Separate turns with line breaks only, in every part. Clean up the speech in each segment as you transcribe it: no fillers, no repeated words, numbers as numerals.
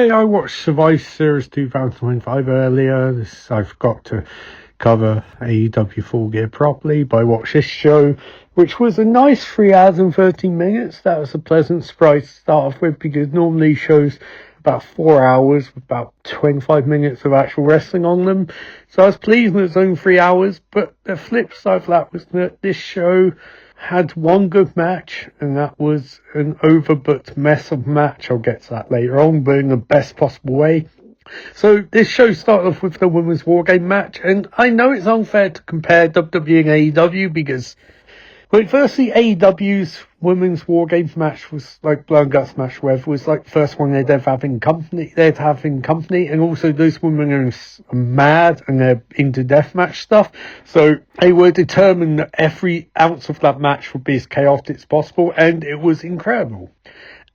okay, I watched Survivor Series 2025 earlier. I've got to cover AEW Full Gear properly, but I watched this show, which was a nice 3 hours and 13 minutes. That was a pleasant surprise to start off with, because normally shows about 4 hours with about 25 minutes of actual wrestling on them. So I was pleased with its own 3 hours, but the flip side of that was that this show had one good match, and that was an overbooked mess of match. I'll get to that later on, but in the best possible way. So this show started off with the Women's War Game match, and I know it's unfair to compare WWE and AEW because, well, firstly, AEW's Women's War Games match was like Blood and Guts match, whatever, was like the first one they'd ever have in company, and also those women are mad and they're into deathmatch stuff, so they were determined that every ounce of that match would be as chaotic as possible, and it was incredible.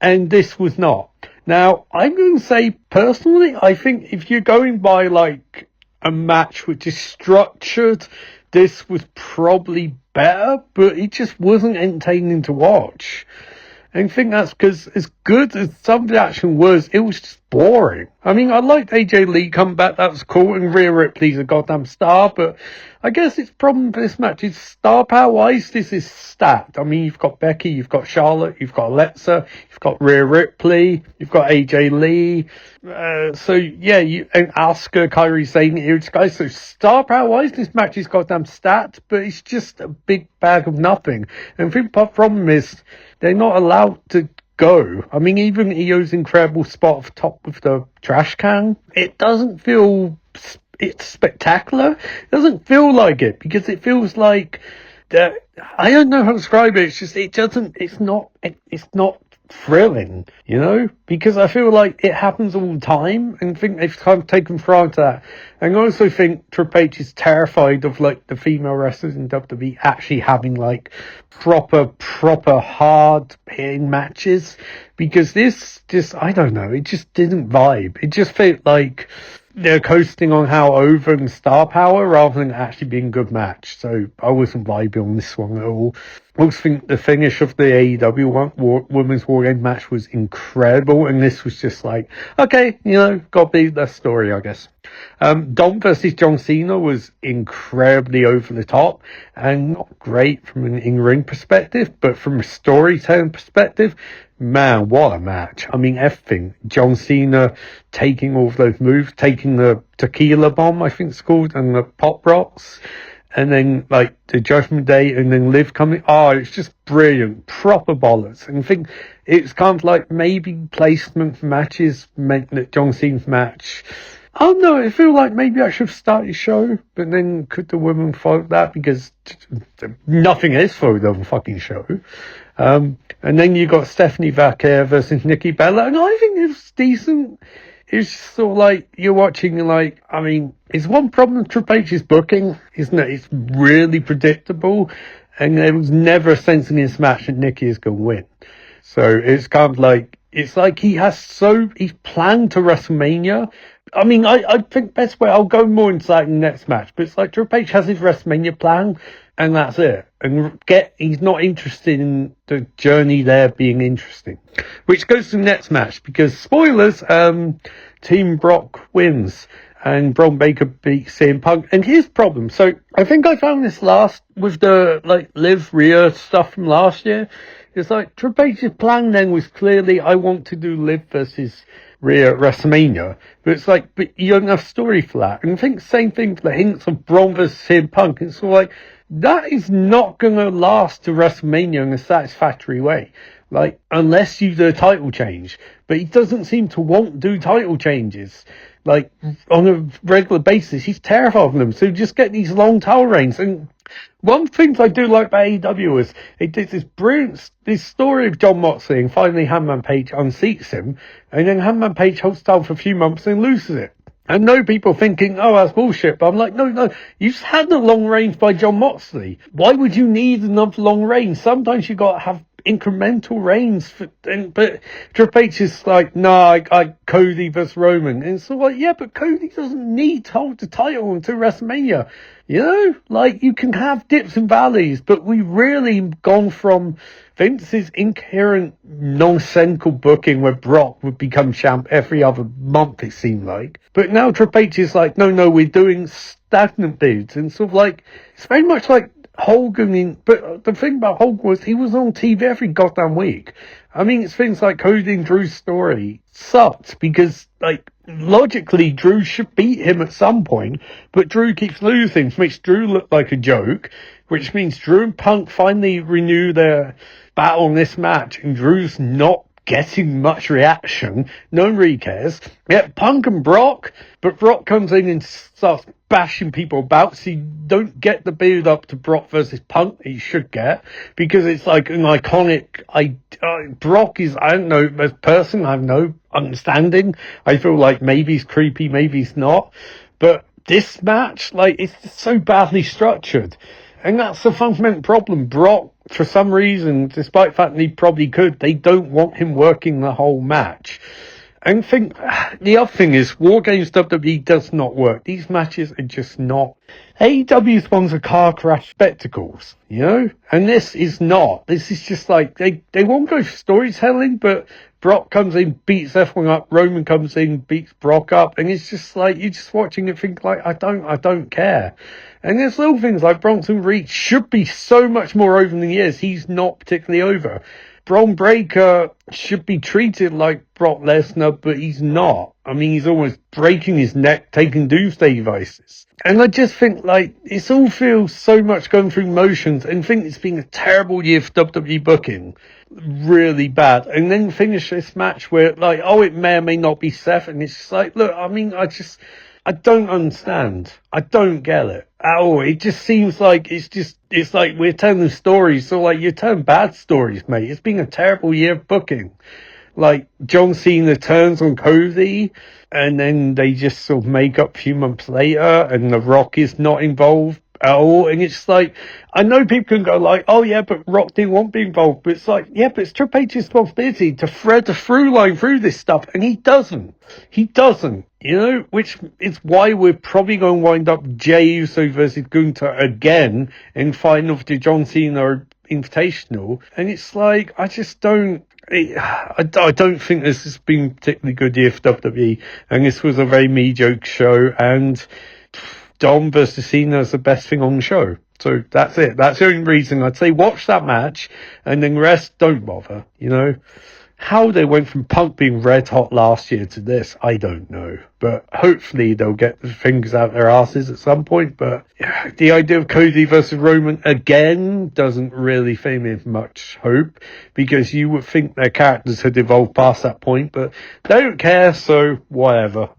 And this was not. Now, I'm going to say, personally, I think if you're going by like a match which is structured, this was probably better, but it just wasn't entertaining to watch. And I think that's because, as good as some of the action was, it was just boring. I mean, I liked AJ Lee come back, that was cool, and Rhea Ripley's a goddamn star, but I guess its problem for this match is star power wise, this is stacked. I mean, you've got Becky, you've got Charlotte, you've got Alexa, you've got Rhea Ripley, you've got AJ Lee, so yeah, and Asuka, Kairi Sane, huge guys. So star power wise, this match is goddamn stacked, but it's just a big bag of nothing. And I think the problem is they're not allowed to go. I mean, even Io's incredible spot off top with the trash can, it doesn't feel it's spectacular. It doesn't feel like it, because it feels like I don't know how to describe it. It's just, it's not thrilling, you know, because I feel like it happens all the time, and I think they've kind of taken for granted that. And I also think Triple H is terrified of like the female wrestlers in WWE actually having like proper hard hitting matches, because this just, I don't know, it just didn't vibe. It just felt like they're coasting on how over and star power rather than actually being a good match. So I wasn't vibing on this one at all. I also think the finish of the AEW Women's War Game match was incredible, and this was just like, okay, you know, gotta be the story, I guess. Dom versus John Cena was incredibly over the top and not great from an in-ring perspective, but from a storytelling perspective, man, what a match. I mean, everything. John Cena taking all of those moves, taking the tequila bomb, I think it's called, and the pop rocks, and then like the Judgment Day, and then Liv coming. Oh, it's just brilliant, proper bollocks. And I think it's kind of like maybe placement for matches meant that John Cena's match, I don't know, I feel like maybe I should have started the show, but then could the women follow that? Because nothing is followed on the fucking show. And then you got Stephanie Vaquer versus Nikki Bella, and I think it was decent. It's just sort of like, you're watching, like, I mean, it's one problem with Triple H's booking, isn't it? It's really predictable, and there was never a sense in this match that Nikki is going to win. So it's kind of like, it's like he's planned to WrestleMania. I mean, I think best way, I'll go more into that in the next match, but it's like Triple H has his WrestleMania plan, and that's it. And he's not interested in the journey there being interesting. Which goes to the next match, because spoilers, Team Brock wins, and Braun Baker beats CM Punk. And here's the problem. So I think I found this last with the like Liv Rhea stuff from last year. It's like Triple H's plan then was clearly, I want to do Liv versus Rhea at WrestleMania, but it's like, but you don't have story for that. And I think the same thing for the hints of Braun versus CM Punk. It's sort of like, that is not going to last to WrestleMania in a satisfactory way. Like, unless you do a title change. But he doesn't seem to want to do title changes, like, on a regular basis. He's terrified of them. So just get these long title reigns. And one thing I do like about AEW is it did this story of Jon Moxley, and finally Hangman Page unseats him, and then Hangman Page holds down for a few months and loses it. I know people thinking, oh, that's bullshit, but I'm like, no, you've had a long reign by Jon Moxley. Why would you need another long reign? Sometimes you got to have incremental reigns. But Triple H is like, nah, I Cody versus Roman. And it's like, yeah, but Cody doesn't need to hold the title until WrestleMania. You know, like, you can have dips and valleys, but we've really gone from Vince's incoherent, nonsensical booking where Brock would become champ every other month, it seemed like. But now Triple H is like, no, we're doing stagnant builds. And sort of like, it's very much like Hogan but the thing about Hogan was he was on TV every goddamn week. I mean, it's things like Cody and Drew's story sucked because, like, logically Drew should beat him at some point, but Drew keeps losing, which makes Drew look like a joke, which means Drew and Punk finally renew their battle in this match, and Drew's not getting much reaction. No one really cares. Yeah, Punk and Brock, but Brock comes in and starts bashing people about, so you don't get the build up to Brock versus Punk that you should get, because it's like an iconic, Brock is, I don't know, as a person, I have no understanding. I feel like maybe he's creepy, maybe he's not, but this match, like, it's just so badly structured, and that's the fundamental problem. Brock, for some reason, despite the fact that he probably could, they don't want him working the whole match. And the other thing is, War Games WWE does not work. These matches are just not. AEW's ones are car crash spectacles, you know? And this is not. This is just like, they won't go for storytelling, but Brock comes in, beats everyone up, Roman comes in, beats Brock up, and it's just like, you're just watching it think like, I don't care. And there's little things like Bronson Reed should be so much more over than he is. He's not particularly over. Bron Breakker should be treated like Brock Lesnar, but he's not. I mean, he's almost breaking his neck, taking doomsday devices. And I just think, like, it all feels so much going through motions, and think it's been a terrible year for WWE booking. Really bad. And then finish this match where, like, oh, it may or may not be Seth, and it's just like, look, I mean, I don't understand. I don't get it at all. It just seems like it's like we're telling stories. So, like, you're telling bad stories, mate. It's been a terrible year of booking. Like, John Cena turns on Cody, and then they just sort of make up a few months later, and The Rock is not involved at all. And it's like, I know people can go like, oh yeah, but Rock didn't want to be involved. But it's like, yeah, but it's Triple H's responsibility to thread the through line through this stuff, and he doesn't. You know, which is why we're probably going to wind up Jey Uso versus Gunther again in final for the John Cena Invitational. And it's like, I just don't. I don't think this has been a particularly good year for WWE, and this was a very mediocre show, and Dom versus Cena is the best thing on the show. So that's it. That's the only reason I'd say watch that match, and then the rest, don't bother, you know. How they went from Punk being red hot last year to this, I don't know. But hopefully they'll get the fingers out their asses at some point. But the idea of Cody versus Roman again doesn't really fill me with much hope, because you would think their characters had evolved past that point, but they don't care, so whatever.